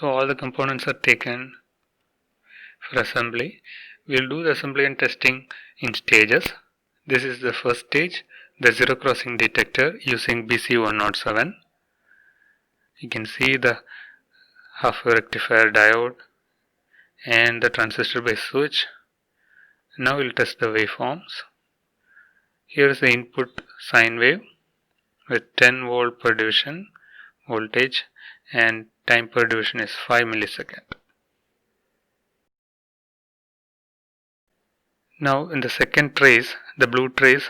So all the components are taken for assembly. We'll do the assembly and testing in stages. This is the first stage, the zero crossing detector using BC107. You can see the half wave rectifier diode and the transistor based switch. Now we'll test the waveforms. Here is the input sine wave with 10 volt per division voltage and time per division is 5 millisecond. Now in the second trace, the blue trace,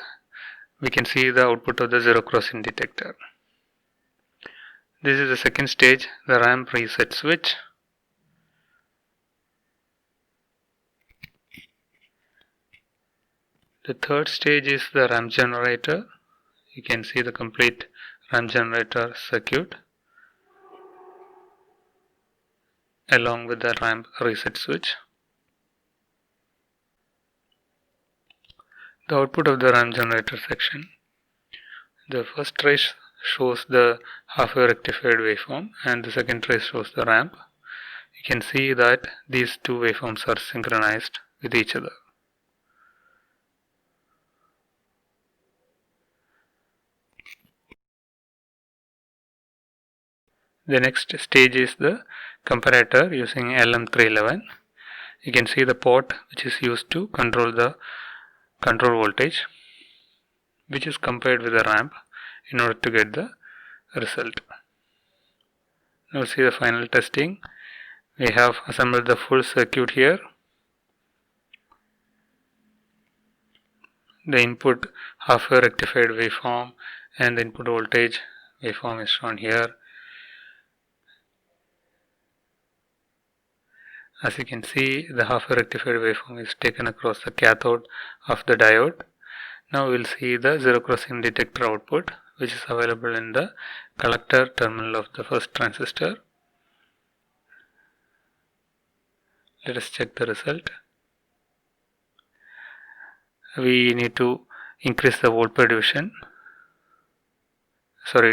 we can see the output of the zero crossing detector. This is the second stage, the ramp reset switch. The third stage is the ramp generator. You can see the complete ramp generator circuit along with the ramp reset switch. The output of the ramp generator section. The first trace shows the half wave rectified waveform and the second trace shows the ramp. You can see that these two waveforms are synchronized with each other. The next stage is the comparator using LM311. You can see the port which is used to control the control voltage, which is compared with the ramp in order to get the result. Now see the final testing. We have assembled the full circuit here. The input half wave rectified waveform and the input voltage waveform is shown here. As you can see, the half wave rectified waveform is taken across the cathode of the diode. Now we will see the zero crossing detector output, which is available in the collector terminal of the first transistor. Let us check the result. We need to increase the volt per division.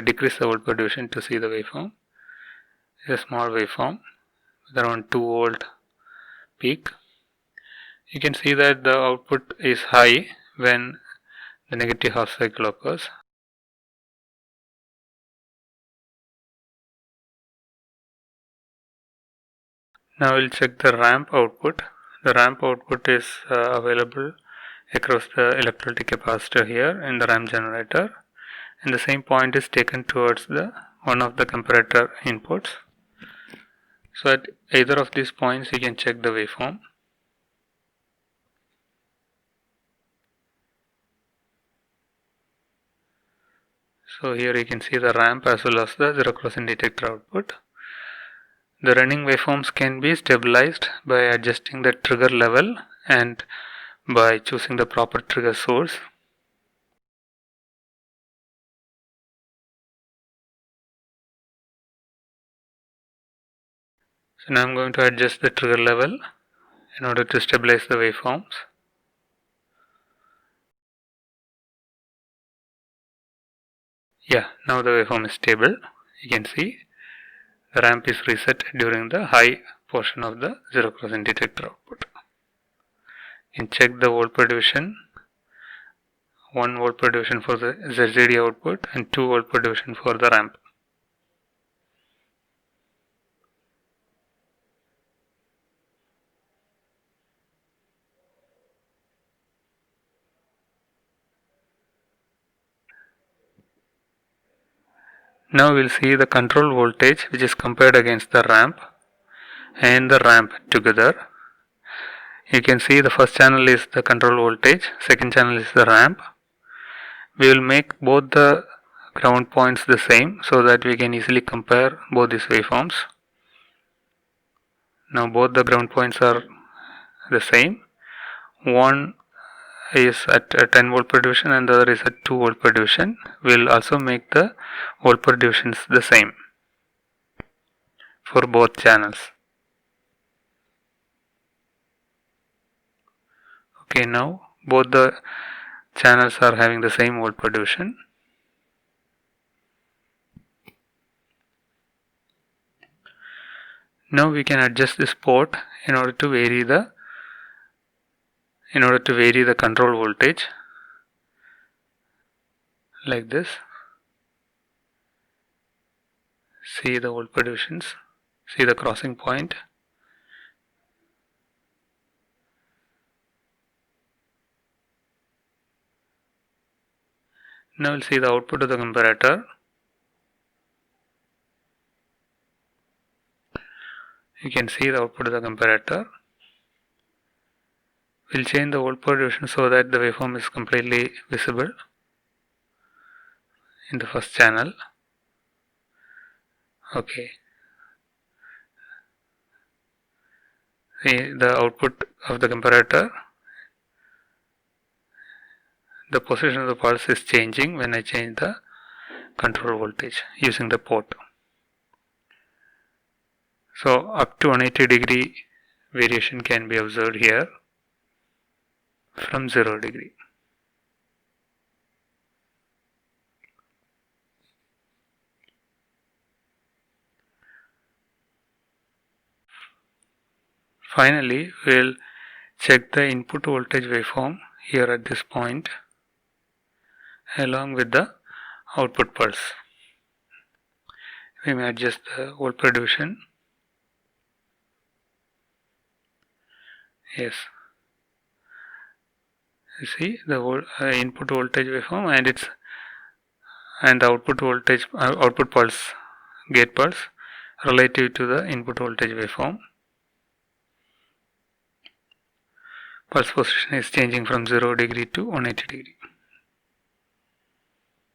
Decrease the volt per division to see the waveform. It's a small waveform with around 2 volt peak. You can see that the output is high when the negative half cycle occurs. Now we'll check the ramp output. The ramp output is available across the electrolytic capacitor here in the ramp generator, and the same point is taken towards the one of the comparator inputs. So at either of these points you can check the waveform. So here you can see the ramp as well as the zero crossing detector output. The running waveforms can be stabilized by adjusting the trigger level and by choosing the proper trigger source. So now I am going to adjust the trigger level in order to stabilize the waveforms. Yeah, now the waveform is stable. You can see the ramp is reset during the high portion of the zero crossing detector output. You can check the volt per division. 1 volt per division for the ZZD output and 2 volt per division for the ramp. Now we will see the control voltage which is compared against the ramp and the ramp together. You can see the first channel is the control voltage, second channel is the ramp. We will make both the ground points the same so that we can easily compare both these waveforms. Now both the ground points are the same. One is at 10 volt per division and the other is at 2 volt per division. We will also make the volt per divisions the same for both channels. Okay, now both the channels are having the same volt per division. Now we can adjust this port in order to vary the control voltage like this. See the voltage divisions, see the crossing point. Now we'll see the output of the comparator. You can see the output of the comparator. We'll change the voltage division so that the waveform is completely visible in the first channel. Okay. See the output of the comparator. The position of the pulse is changing when I change the control voltage using the port. So up to 180-degree variation can be observed here from 0 degree. Finally, we'll check the input voltage waveform here at this point along with the output pulse. We may adjust the voltage division. Yes. You see the input voltage waveform and the output voltage output pulse, gate pulse relative to the input voltage waveform. Pulse position is changing from 0 degree to 180 degree.